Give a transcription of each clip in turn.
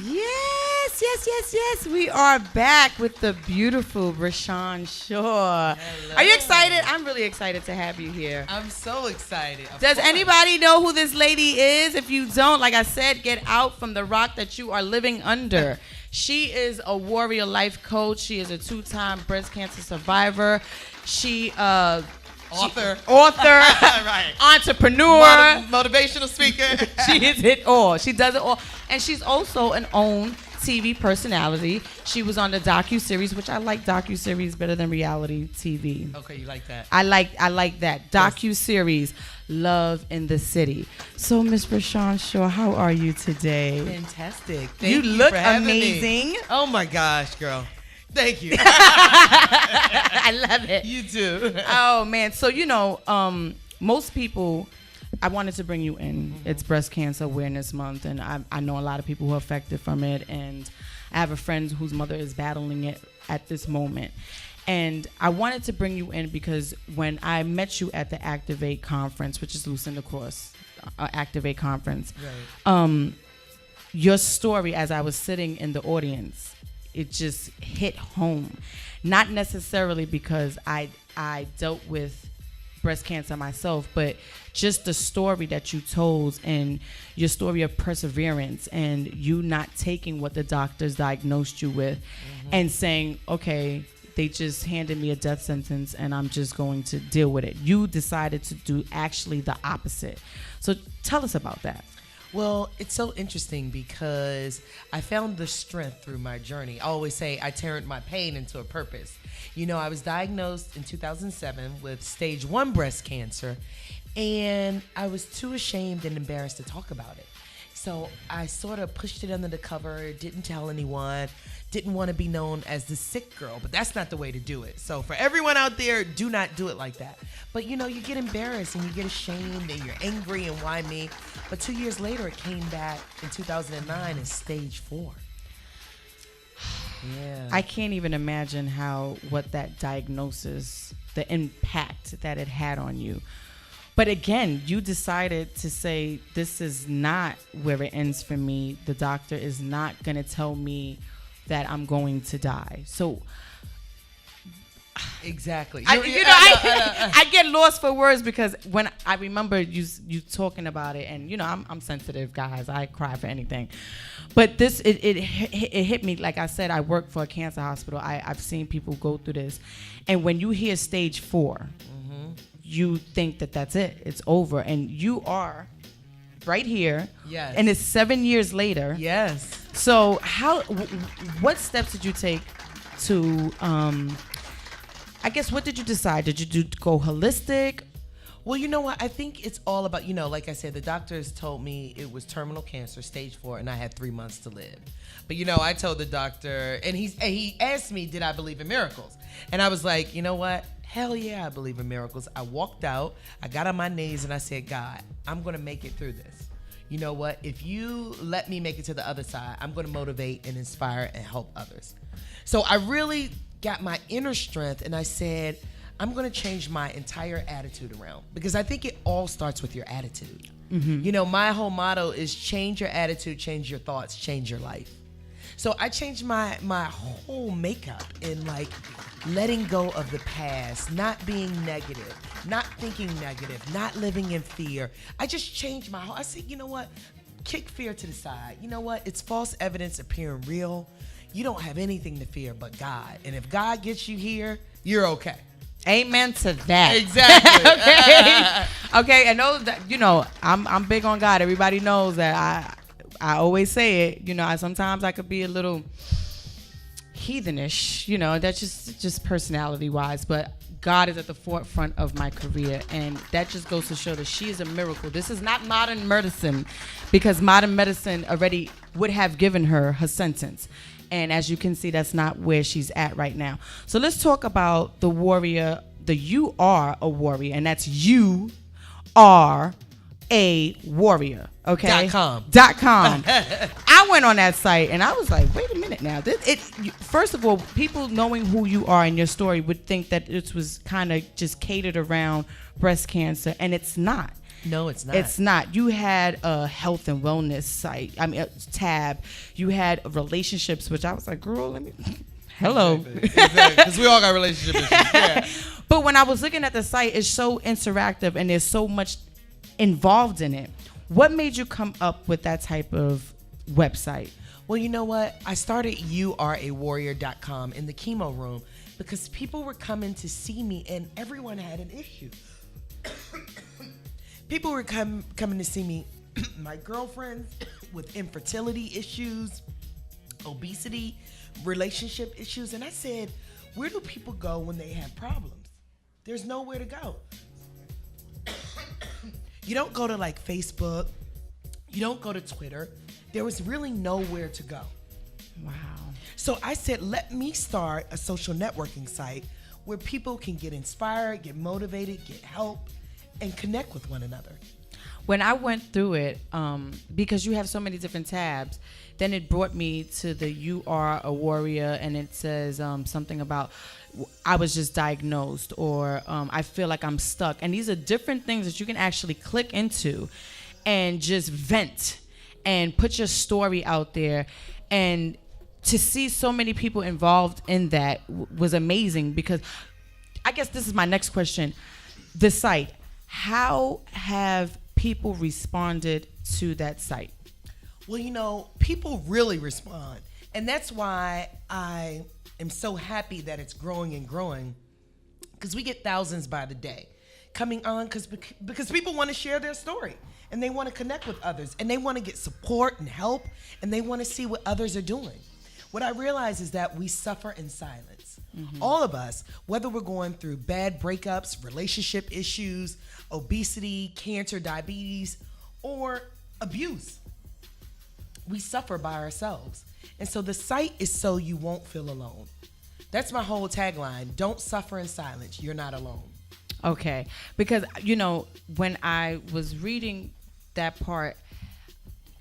Yes. We are back with the beautiful Bershan Shaw. Hello. Are you excited? I'm really excited to have you here. I'm so excited. Does anybody know who this lady is? If you don't, like I said, get out from the rock that you are living under. She is a warrior life coach. She is a 2-time breast cancer survivor. She Author. Right. Entrepreneur. Motivational speaker. She is it all. She does it all. And she's also an own TV personality. She was on the docu-series, which I like docu-series better than reality TV. Okay, you like that. I like that. Docu-series, Love in the City. So, Miss Bershan Shaw, how are you today? Fantastic. You Thank you look for having amazing. me. Oh my gosh, girl. Thank you. I love it. You too. Oh, man. So, most people, I wanted to bring you in. Mm-hmm. It's Breast Cancer Awareness Month, and I know a lot of people who are affected from it, and I have a friend whose mother is battling it at this moment. And I wanted to bring you in because when I met you at the Activate conference, which is Lucinda Cross Activate conference, right. Your story as I was sitting in the audience, it just hit home. Not necessarily because I dealt with breast cancer myself, but just the story that you told and your story of perseverance and you not taking what the doctors diagnosed you with and saying, okay, they just handed me a death sentence and I'm just going to deal with it. You decided to do actually the opposite. So tell us about that. Well, it's so interesting because I found the strength through my journey. I always say I turned my pain into a purpose. I was diagnosed in 2007 with stage 1 breast cancer, and I was too ashamed and embarrassed to talk about it. So I sort of pushed it under the cover, didn't tell anyone, didn't want to be known as the sick girl, but that's not the way to do it. So for everyone out there, do not do it like that. But you get embarrassed and you get ashamed and you're angry and why me? But 2 years later, it came back in 2009 as stage 4. Yeah. I can't even imagine what that diagnosis, the impact that it had on you. But again, you decided to say, this is not where it ends for me. The doctor is not going to tell me that I'm going to die. So exactly. I get lost for words because when I remember you talking about it, and I'm sensitive, guys. I cry for anything. But this it hit me. Like I said, I work for a cancer hospital. I've seen people go through this, and when you hear stage 4, you think that that's it. It's over, and you are right here. Yes. And it's 7 years later. Yes. So what steps did you take to? I guess, what did you decide? Did you go holistic? Well, you know what? I think it's all about, like I said, the doctors told me it was terminal cancer, stage 4, and I had 3 months to live. But, I told the doctor, and he asked me, did I believe in miracles? And I was like, you know what? Hell yeah, I believe in miracles. I walked out, I got on my knees, and I said, God, I'm going to make it through this. You know what? If you let me make it to the other side, I'm going to motivate and inspire and help others. So I really got my inner strength, and I said, I'm going to change my entire attitude around, because I think it all starts with your attitude. My whole motto is change your attitude, change your thoughts, change your life. So I changed my whole makeup in letting go of the past, not being negative, not thinking negative, not living in fear. I just changed my whole, I said, you know what? Kick fear to the side. You know what? It's false evidence appearing real. You don't have anything to fear but God. And if God gets you here, you're okay. Amen to that. Exactly. Okay. I know that I'm big on God. Everybody knows that I always say it. Sometimes I could be a little heathenish. That's just personality wise. But God is at the forefront of my career, and that just goes to show that she is a miracle. This is not modern medicine, because modern medicine already would have given her sentence. And as you can see, that's not where she's at right now. So let's talk about the warrior. You are a warrior, and that's you are a warrior. Okay. .com. I went on that site and I was like, wait a minute now. First of all, people knowing who you are and your story would think that it was kind of just catered around breast cancer, and it's not. No, it's not. It's not. You had a health and wellness site. I mean, a tab. You had relationships, which I was like, girl, let me. Hello. Exactly. Because we all got relationship issues. Yeah. But when I was looking at the site, it's so interactive and there's so much involved in it. What made you come up with that type of website? Well, you know what? I started YouAreAWarrior.com in the chemo room because people were coming to see me and everyone had an issue. People were coming to see me, my girlfriends with infertility issues, obesity, relationship issues. And I said, where do people go when they have problems? There's nowhere to go. You don't go to like Facebook. You don't go to Twitter. There was really nowhere to go. Wow. So I said, let me start a social networking site where people can get inspired, get motivated, get help, and connect with one another. When I went through it, because you have so many different tabs, then it brought me to the You Are a Warrior, and it says something about I was just diagnosed, or I feel like I'm stuck. And these are different things that you can actually click into and just vent and put your story out there. And to see so many people involved in that was amazing, because I guess this is my next question. The site, how have people responded to that site? Well, you know, people really respond. And that's why I am so happy that it's growing and growing, because we get thousands by the day coming on because people want to share their story and they want to connect with others and they want to get support and help and they want to see what others are doing. What I realize is that we suffer in silence. Mm-hmm. All of us, whether we're going through bad breakups, relationship issues, obesity, cancer, diabetes, or abuse, we suffer by ourselves. And so the site is so you won't feel alone. That's my whole tagline. Don't suffer in silence. You're not alone. Okay. Because, you know, when I was reading that part,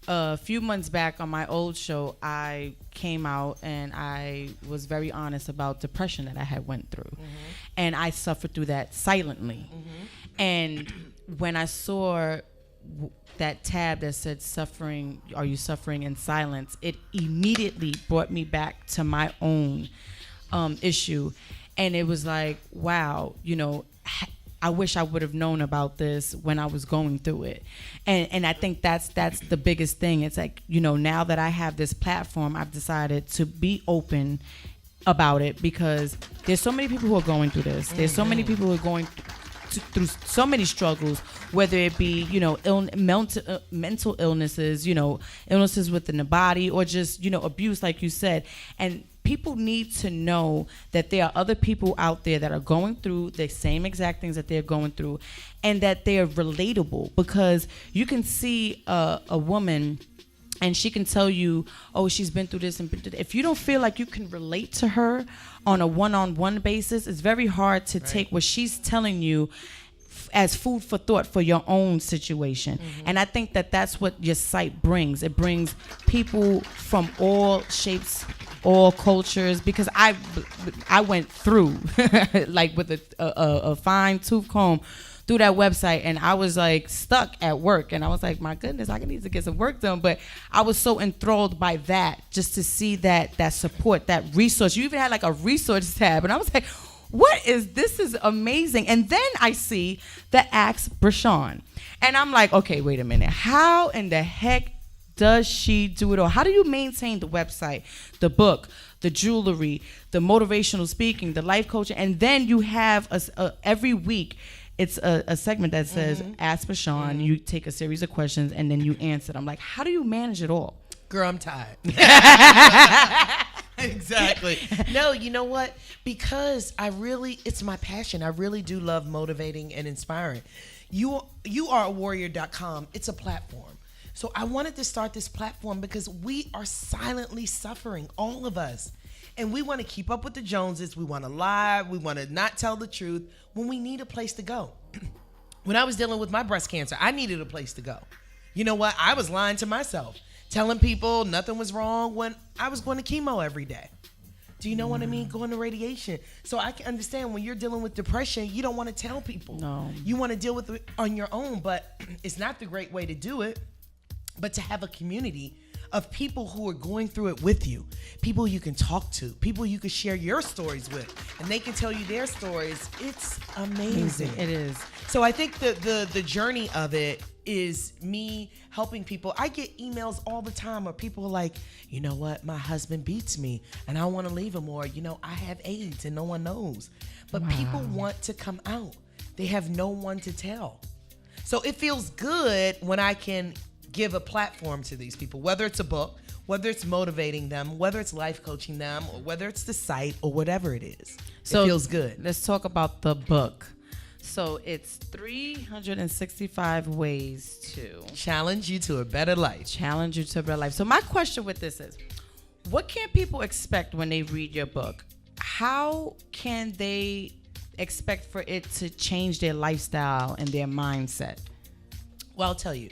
a few months back on my old show, I came out and I was very honest about depression that I had went through. Mm-hmm. And I suffered through that silently. Mm-hmm. And when I saw that tab that said suffering, are you suffering in silence, it immediately brought me back to my own issue. And it was like, wow, you know, I wish I would have known about this when I was going through it. And I think that's the biggest thing. It's like, you know, now that I have this platform, I've decided to be open about it, because there's so many people who are going through this. There's so many people who are going through so many struggles, whether it be, you know, mental illnesses, you know, illnesses within the body, or just, you know, abuse, like you said. And people need to know that there are other people out there that are going through the same exact things that they're going through, and that they're relatable, because you can see a woman and she can tell you, oh, she's been through this and been through that. If you don't feel like you can relate to her on a one-on-one basis, it's very hard to take what she's telling you as food for thought for your own situation. Mm-hmm. And I think that that's what your site brings. It brings people from all shapes, all cultures, because I went through like with a fine tooth comb through that website, and I was like stuck at work, and I was like, my goodness, I need to get some work done. But I was so enthralled by that, just to see that support, that resource. You even had like a resource tab, and I was like, this is amazing. And then I see the Ask Bershan, and I'm like, okay, wait a minute, how in the heck does she do it all? How do you maintain the website, the book, the jewelry, the motivational speaking, the life coaching, and then you have every week it's a segment that says Ask Bershan. Mm-hmm. You take a series of questions and then you answer them. I'm like, how do you manage it all? Girl, I'm tired. Exactly. No, you know what? Because it's my passion. I really do love motivating and inspiring. YouAreAWarrior.com. It's a platform. So I wanted to start this platform because we are silently suffering, all of us. And we want to keep up with the Joneses. We want to lie. We want to not tell the truth when we need a place to go. When I was dealing with my breast cancer, I needed a place to go. You know what? I was lying to myself, telling people nothing was wrong when I was going to chemo every day. Do you know what I mean? Going to radiation. So I can understand when you're dealing with depression, you don't want to tell people. No. You want to deal with it on your own, but it's not the great way to do it. But to have a community of people who are going through it with you, people you can talk to, people you can share your stories with, and they can tell you their stories. It's amazing. It is. So I think the journey of it is me helping people. I get emails all the time where people are like, you know what, my husband beats me and I want to leave him, or, you know, I have AIDS and no one knows. But people want to come out. They have no one to tell. So it feels good when I can give a platform to these people, whether it's a book, whether it's motivating them, whether it's life coaching them, or whether it's the site or whatever it is. So it feels good. Let's talk about the book. So it's 365 ways to challenge you to a better life. Challenge you to a better life. So my question with this is, what can people expect when they read your book? How can they expect for it to change their lifestyle and their mindset? Well, I'll tell you.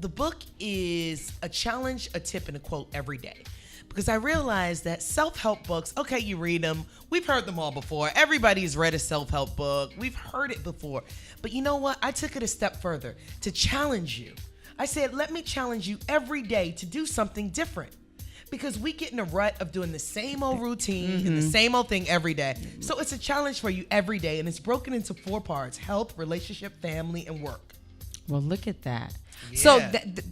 The book is a challenge, a tip, and a quote every day. Because I realized that self-help books, okay, you read them. We've heard them all before. Everybody's read a self-help book. We've heard it before. But you know what? I took it a step further to challenge you. I said, let me challenge you every day to do something different. Because we get in a rut of doing the same old routine and the same old thing every day. So it's a challenge for you every day. And it's broken into 4 parts: health, relationship, family, and work. Well, look at that. Yeah. So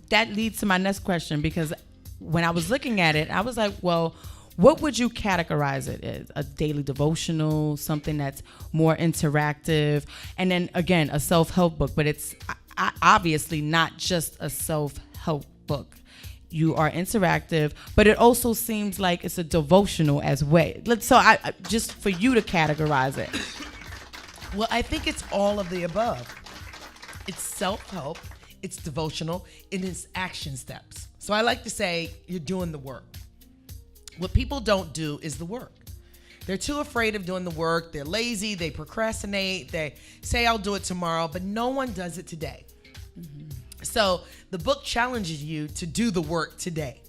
that leads to my next question, because when I was looking at it, I was like, well, what would you categorize it as? A daily devotional, something that's more interactive, and then again, a self-help book, but it's obviously not just a self-help book. You are interactive, but it also seems like it's a devotional as well. So I just for you to categorize it. Well, I think it's all of the above. It's self-help, it's devotional, and it's action steps. So I like to say you're doing the work. What people don't do is the work. They're too afraid of doing the work. They're lazy. They procrastinate. They say, I'll do it tomorrow, but no one does it today. Mm-hmm. So the book challenges you to do the work today.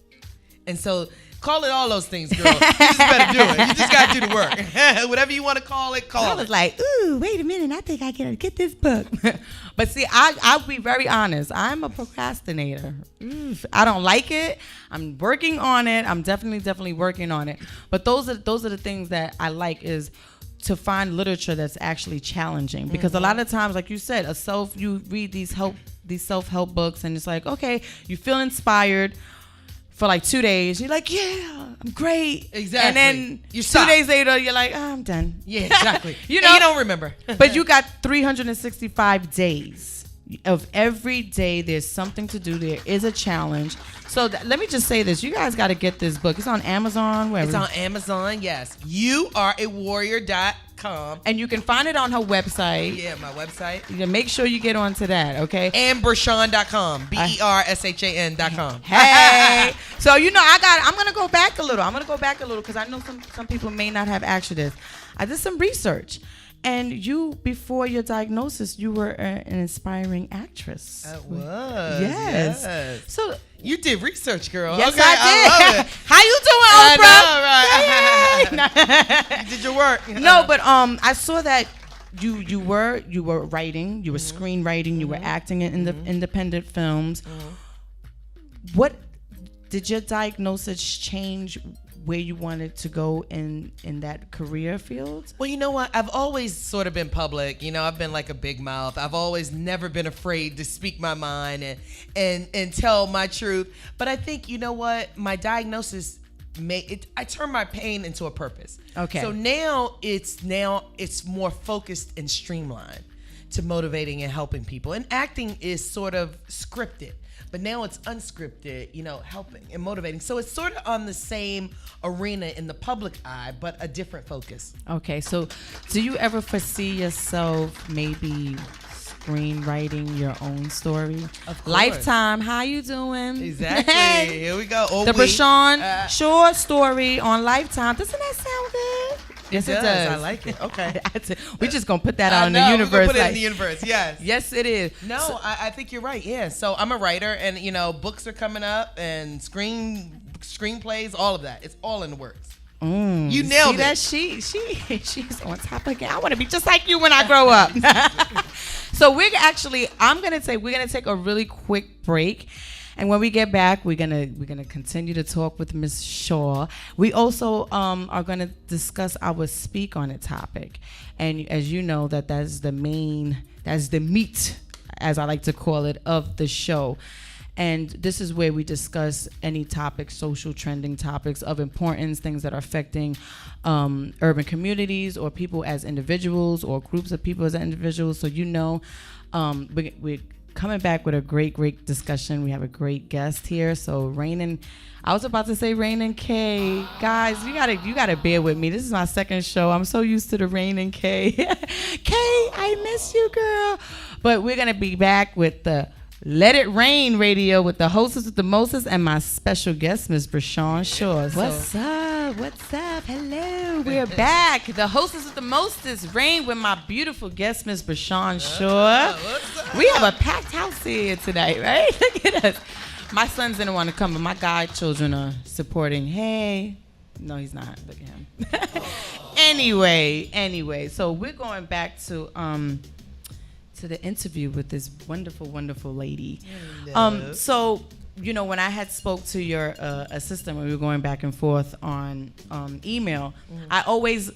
And so call it all those things, girl. You just better do it. You just got to do the work. Whatever you want to call it, call it. I was like, ooh, wait a minute. I think I gotta get this book. But see, I'll be very honest. I'm a procrastinator. I don't like it. I'm working on it. I'm definitely working on it. But those are the things that I like, is to find literature that's actually challenging. Because a lot of times, like you said, you read these self-help books, and it's like, okay, you feel inspired for like 2 days. You're like, yeah, I'm great. Exactly. And then you 2 days later, you're like, oh, I'm done. Yeah, exactly. You know, and you don't remember. But you got 365 days. Of every day, there's something to do. There is a challenge. So let me just say this. You guys got to get this book. It's on Amazon. Wherever. It's on Amazon, yes. YouAreAWarrior.com. And you can find it on her website. Yeah, my website. You make sure you get onto that, okay? And Bershan.com. BERSHAN.com. Hey. So, you know, I'm going to go back a little. Because I know some people may not have actually this. I did some research. And you, before your diagnosis, you were an inspiring actress. I was. Yes. So you did research, girl. Yes, okay, I did. I How you doing, Oprah? know, right? You did your work. No, but I saw that you were writing, you were screenwriting, you were acting in the independent films. What did your diagnosis change where you wanted to go in that career field? Well, you know what? I've always sort of been public. You know, I've been like a big mouth. I've always never been afraid to speak my mind and tell my truth. But I think, you know what? My diagnosis I turned my pain into a purpose. Okay. So now it's more focused and streamlined to motivating and helping people. And acting is sort of scripted. But now it's unscripted, you know, helping and motivating. So it's sort of on the same arena in the public eye, but a different focus. Okay, so do you ever foresee yourself maybe screenwriting your own story? Of course. Lifetime, how you doing? Exactly. Here we go. The Bershan short story on Lifetime. Doesn't that sound good? Yes, it does. I like it. Okay. We're just going to put that out in the universe. Put it in the universe, yes. Yes, it is. No, I think you're right, yeah. So I'm a writer, and, you know, books are coming up, and screenplays, all of that. It's all in the works. You nailed that it. She's on top again. I want to be just like you when I grow up. So I'm gonna take a really quick break, and when we get back, we're gonna continue to talk with Miss Shaw. We also are gonna discuss our speak on it topic, and as you know, that's the meat, as I like to call it, of the show. And this is where we discuss any topics, social trending topics of importance, things that are affecting urban communities or people as individuals or groups of people as individuals. So we're coming back with a great discussion. We have a great guest here. So Rain and Kay, guys, you gotta bear with me. This is my second show. I'm so used to the Rain and Kay. Kay, I miss you, girl. But we're gonna be back with the Let It Rain Radio with the hostess with the mostest and my special guest, Ms. Bershan Shaw. What's up? Hello. We're back. The hostess with the mostest, Rain, with my beautiful guest, Ms. Bershan Shaw. We have a packed house here tonight, right? Look at us. My sons didn't want to come, but my godchildren are supporting. Hey. No, he's not. Look at him. Anyway, so we're going back to the interview with this wonderful lady. So when I had spoke to your assistant when we were going back and forth on email, I always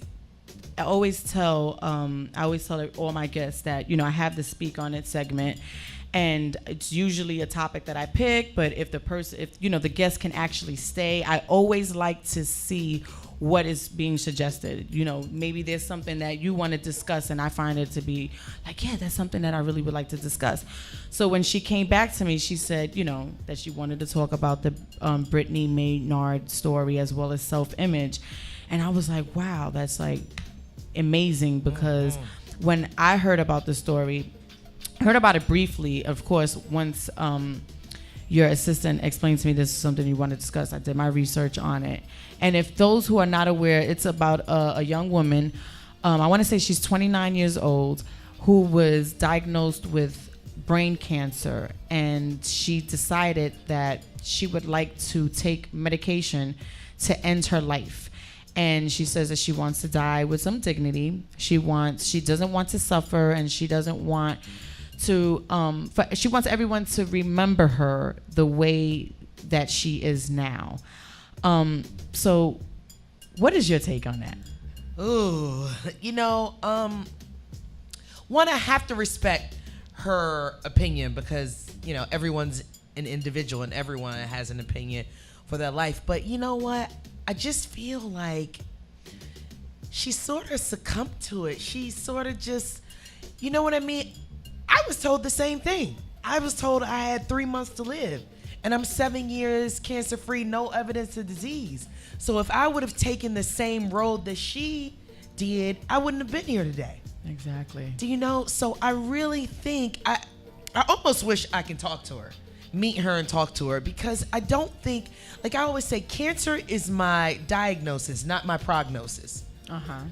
tell all my guests that I have the speak on it segment, and it's usually a topic that I pick. But if the guest can actually stay, I always like to see what is being suggested. Maybe there's something that you want to discuss, and I find it to be like, yeah, that's something that I really would like to discuss. So when she came back to me, she said, that she wanted to talk about the Brittany Maynard story as well as self-image. And I was like, wow, that's like amazing, because when I heard about the story, I heard about it briefly, of course, once your assistant explained to me this is something you want to discuss. I did my research on it. And if those who are not aware, it's about a young woman, I want to say she's 29 years old, who was diagnosed with brain cancer. And she decided that she would like to take medication to end her life. And she says that she wants to die with some dignity. She doesn't want to suffer, and she doesn't want to she wants everyone to remember her the way that she is now. So what is your take on that? Ooh, one, I have to respect her opinion, because everyone's an individual and everyone has an opinion for their life. But you know what, I just feel like she sort of succumbed to it. She sort of just, you know what I mean? I was told the same thing. I was told I had 3 months to live, and I'm 7 years cancer-free, no evidence of disease. So if I would have taken the same road that she did, I wouldn't have been here today. Exactly. Do you know? So I really think, I almost wish I can talk to her, meet her and talk to her, because I don't think, like I always say, cancer is my diagnosis, not my prognosis.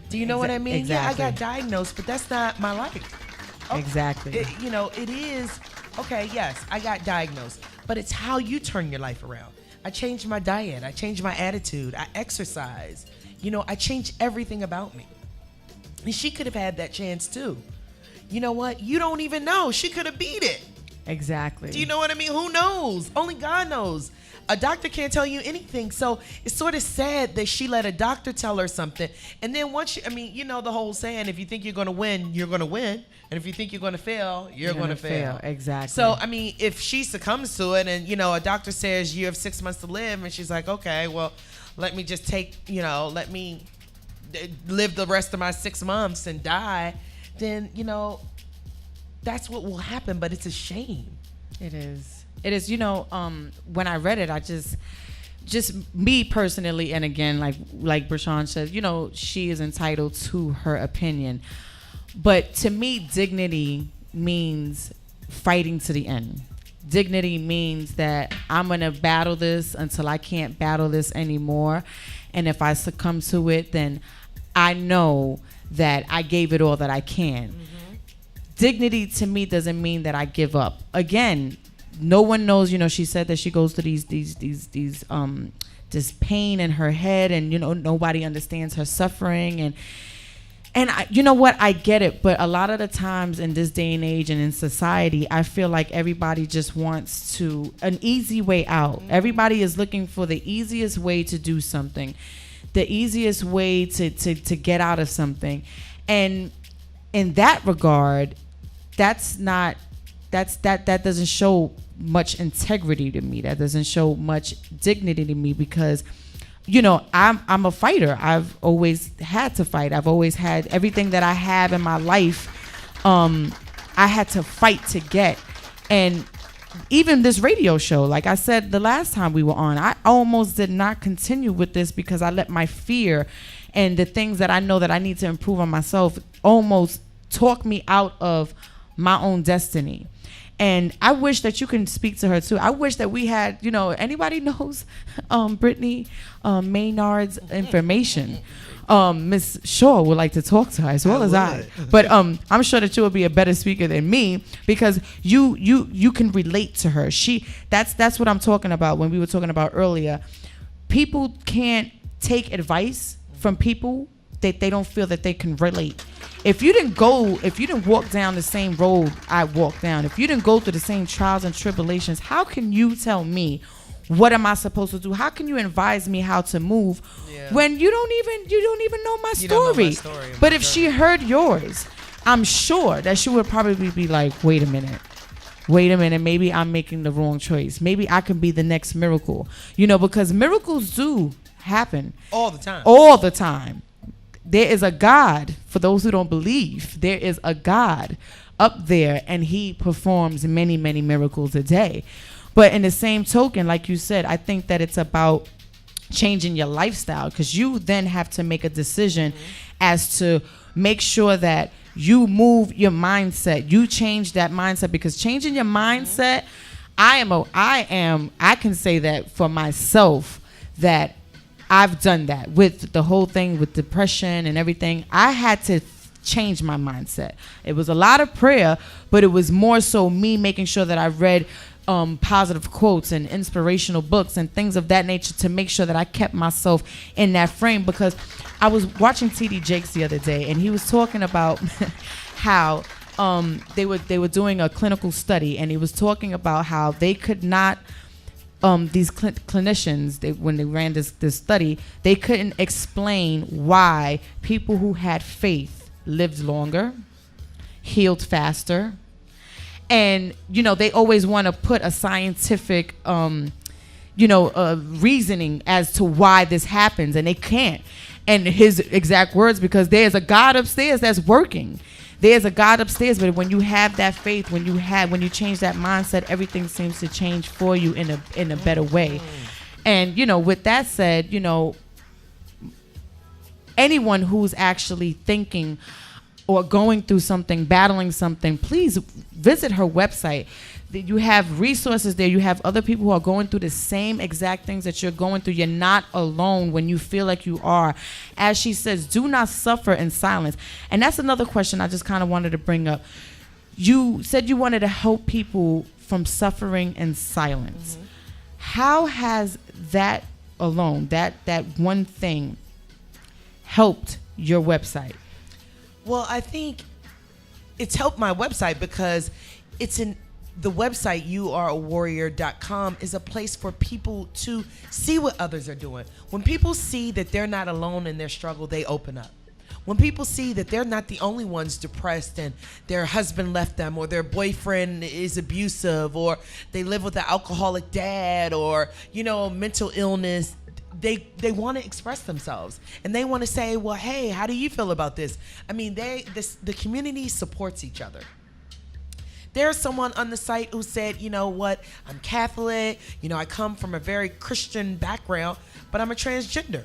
Do you know what I mean? Exactly. Yeah, I got diagnosed, but that's not my life. Okay. Exactly. It is, okay, yes, I got diagnosed, but it's how you turn your life around. I changed my diet. I changed my attitude. I exercise. I changed everything about me. And she could have had that chance too. You know what? You don't even know. She could have beat it. Exactly. Do you know what I mean? Who knows? Only God knows. A doctor can't tell you anything. So it's sort of sad that she let a doctor tell her something. And then once the whole saying, if you think you're going to win, you're going to win. And if you think you're going to fail, you're going to fail. Exactly. So, if she succumbs to it and, a doctor says you have 6 months to live, and she's like, okay, well, let me just let me live the rest of my 6 months and die, then, that's what will happen. But it's a shame. It is. When I read it, I just me personally, and again, like Bershan said, she is entitled to her opinion. But to me, dignity means fighting to the end. Dignity means that I'm going to battle this until I can't battle this anymore. And if I succumb to it, then I know that I gave it all that I can. Dignity to me doesn't mean that I give up. Again, no one knows, she said that she goes to these this pain in her head, and nobody understands her suffering, and you know what, I get it, but a lot of the times in this day and age and in society, I feel like everybody just wants an easy way out. Everybody is looking for the easiest way to do something, the easiest way to get out of something. And in that regard, that doesn't show much integrity to me. That doesn't show much dignity to me, because I'm a fighter. I've always had to fight. I've always had everything that I have in my life. I had to fight to get. And even this radio show, like I said the last time we were on, I almost did not continue with this because I let my fear and the things that I know that I need to improve on myself almost talk me out of my own destiny. And I wish that you can speak to her too. I wish that we had, anybody knows Brittany Maynard's information. Miss Shaw would like to talk to her as well as I. But I'm sure that you will be a better speaker than me, because you can relate to her. That's what I'm talking about when we were talking about earlier. People can't take advice from people that they don't feel that they can relate. If you didn't walk down the same road I walked down, if you didn't go through the same trials and tribulations, how can you tell me what am I supposed to do? How can you advise me how to move when you don't even know my story? But if she heard yours, I'm sure that she would probably be like, wait a minute, maybe I'm making the wrong choice. Maybe I can be the next miracle. Because miracles do happen all the time. There is a God, for those who don't believe, there is a God up there, and he performs many, many miracles a day. But in the same token, like you said, I think that it's about changing your lifestyle, because you then have to make a decision as to make sure that you move your mindset. You change that mindset, because changing your mindset, I can say that for myself, that I've done that with the whole thing with depression and everything. I had to change my mindset. It was a lot of prayer, but it was more so me making sure that I read positive quotes and inspirational books and things of that nature to make sure that I kept myself in that frame. Because I was watching T.D. Jakes the other day, and he was talking about how they were doing a clinical study, and he was talking about how they could not these clinicians, when they ran this study, they couldn't explain why people who had faith lived longer, healed faster, and they always want to put a scientific reasoning as to why this happens, and they can't. And his exact words, because there's a God upstairs that's working. There's a God upstairs, but when you have that faith, when you change that mindset, everything seems to change for you in a better way. And with that said, anyone who's actually thinking or going through something, battling something, please visit her website. You have resources there. You have other people who are going through the same exact things that you're going through. You're not alone when you feel like you are. As she says, do not suffer in silence. And that's another question I just kind of wanted to bring up. You said you wanted to help people from suffering in silence. How has that alone, that one thing, helped your website? Well, I think it's helped my website because the website youareawarrior.com is a place for people to see what others are doing. When people see that they're not alone in their struggle, they open up. When people see that they're not the only ones depressed and their husband left them, or their boyfriend is abusive, or they live with an alcoholic dad, or mental illness, they want to express themselves, and they want to say, well, hey, how do you feel about this? I mean, the community supports each other. There's someone on the site who said, you know what, I'm Catholic, I come from a very Christian background, but I'm a transgender.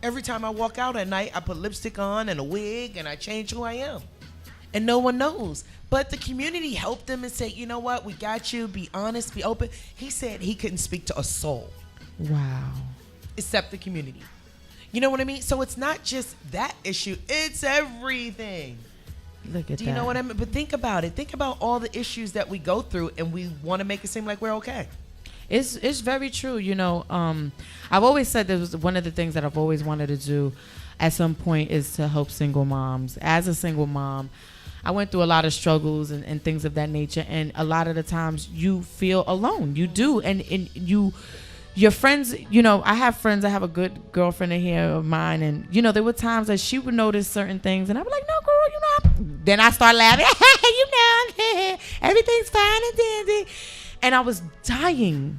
Every time I walk out at night, I put lipstick on and a wig, and I change who I am. And no one knows. But the community helped them and said, you know what, we got you, be honest, be open. He said he couldn't speak to a soul. Wow. Except the community. You know what I mean? So it's not just that issue, it's everything. Look at that. Do you know what I mean? But think about it. Think about all the issues that we go through, and we want to make it seem like we're okay. It's very true. You know, I've always said that was one of the things that I've always wanted to do at some point is to help single moms. As a single mom, I went through a lot of struggles and things of that nature. And a lot of the times you feel alone. You do. And your friends, you know, I have friends. I have a good girlfriend in here of mine. And, you know, there were times that she would notice certain things. And I'd be like, no, girl, you know. Then I start laughing. You know, everything's fine and dandy. And I was dying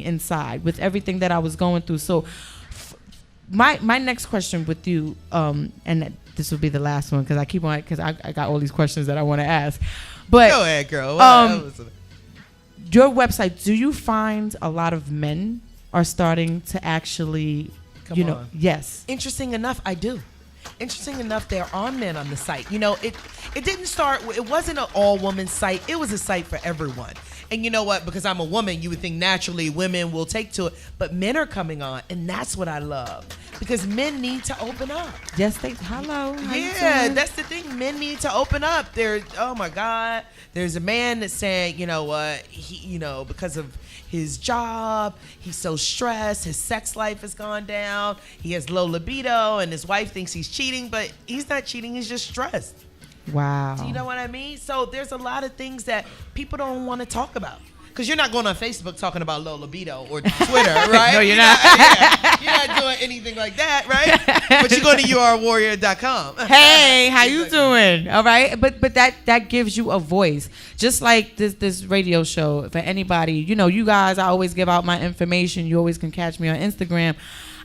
inside with everything that I was going through. So my next question with you, and this will be the last one because I got all these questions that I want to ask. But go ahead, girl. Your website, do you find a lot of men are starting to actually, Come on. Yes. Interesting enough, I do. Interesting enough, there are men on the site. You know, it didn't start, it wasn't an all-woman site. It was a site for everyone. And you know what? Because I'm a woman, you would think naturally women will take to it. But men are coming on, and that's what I love. Because men need to open up. Yes, hello. How you Yeah, doing? that's the thing. Men need to open up. Oh my God. There's a man that's saying, you know what, because of his job, he's so stressed, his sex life has gone down, he has low libido, and his wife thinks he's cheating, but he's not cheating, he's just stressed. Wow. Do you know what I mean? So there's a lot of things that people don't want to talk about. Because you're not going on Facebook talking about low libido or Twitter, right? No, you're not. You're not doing anything like that, right? But you're going to yourwarrior.com. Hey, how you doing? All right. But that gives you a voice. Just like this radio show, for anybody, you guys, I always give out my information. You always can catch me on Instagram.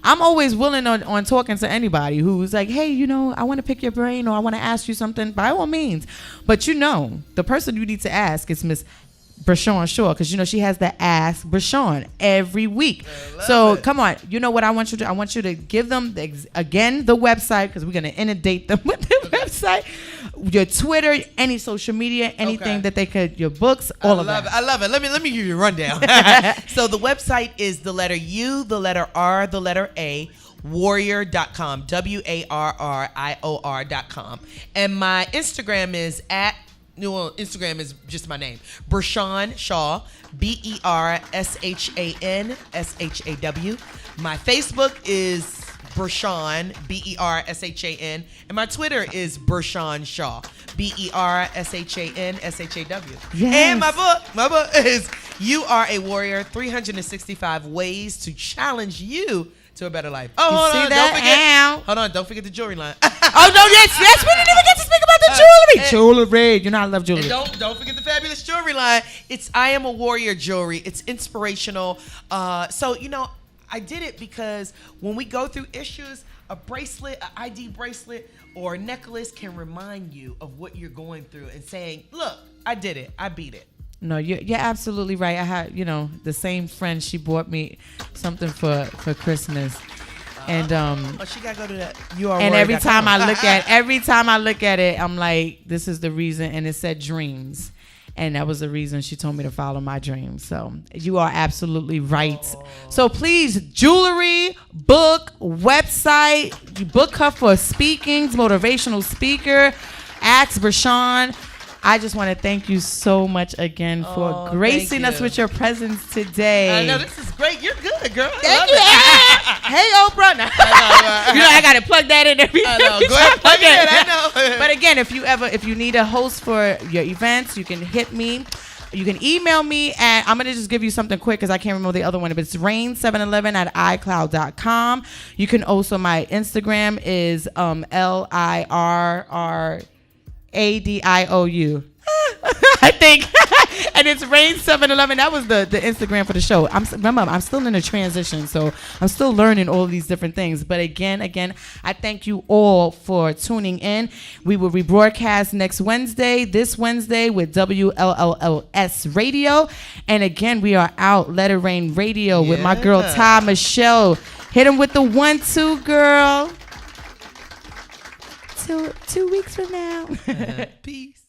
I'm always willing on talking to anybody who's like, hey, I want to pick your brain or I want to ask you something, by all means. But the person you need to ask is Miss Bershan Shaw, because she has the Ask Bershan every week. So come on, what I want you to do? I want you to give them again the website, because we're gonna inundate them with the website, your Twitter, any social media, anything that they could, your books, all of that. I love it. Let me give you a rundown. So the website is the letter U, the letter R, the letter A, warrior.com, WARRIOR.com, and my Instagram is Instagram is just my name, Bershan Shaw, BERSHAN SHAW. My Facebook is Bershan, BERSHAN, and my Twitter is Bershan Shaw, BERSHAN SHAW. Yes. And my book is You Are a Warrior: 365 Ways to Challenge You to a Better Life. Oh, hold on, don't forget the jewelry line. Oh no, yes, we didn't even get to speak about the jewelry. I love jewelry. And don't forget the fabulous jewelry line. It's I Am a Warrior jewelry. It's inspirational. So I did it because when we go through issues, a bracelet, an ID bracelet, or a necklace can remind you of what you're going through and saying, look, I did it. I beat it. No, you're absolutely right. I had, the same friend. She bought me something for Christmas, and she gotta go to that. And every time I look at it, I'm like, this is the reason. And it said dreams, and that was the reason she told me to follow my dreams. So you are absolutely right. So please, jewelry, book, website, you book her for speakings, motivational speaker. Ask Bershan. I just want to thank you so much again for gracing us with your presence today. I know, this is great. You're good, girl. Thank you. Hey, Oprah. No. I got to plug that in every I know. Go ahead, plug it in. I know. But again, if you need a host for your events, you can hit me. You can email me, and I'm going to just give you something quick because I can't remember the other one. But it's rain711@icloud.com. You can also, my Instagram is LIRRADIOU. I think. And it's Rain711. That was the Instagram for the show. I'm still in a transition, so I'm still learning all these different things. But again, I thank you all for tuning in. We will rebroadcast this Wednesday with WLLS Radio. And again, we are out, Let It Rain Radio with my girl Ty Michelle. Hit him with the 1-2, girl. Till 2 weeks from now. Peace.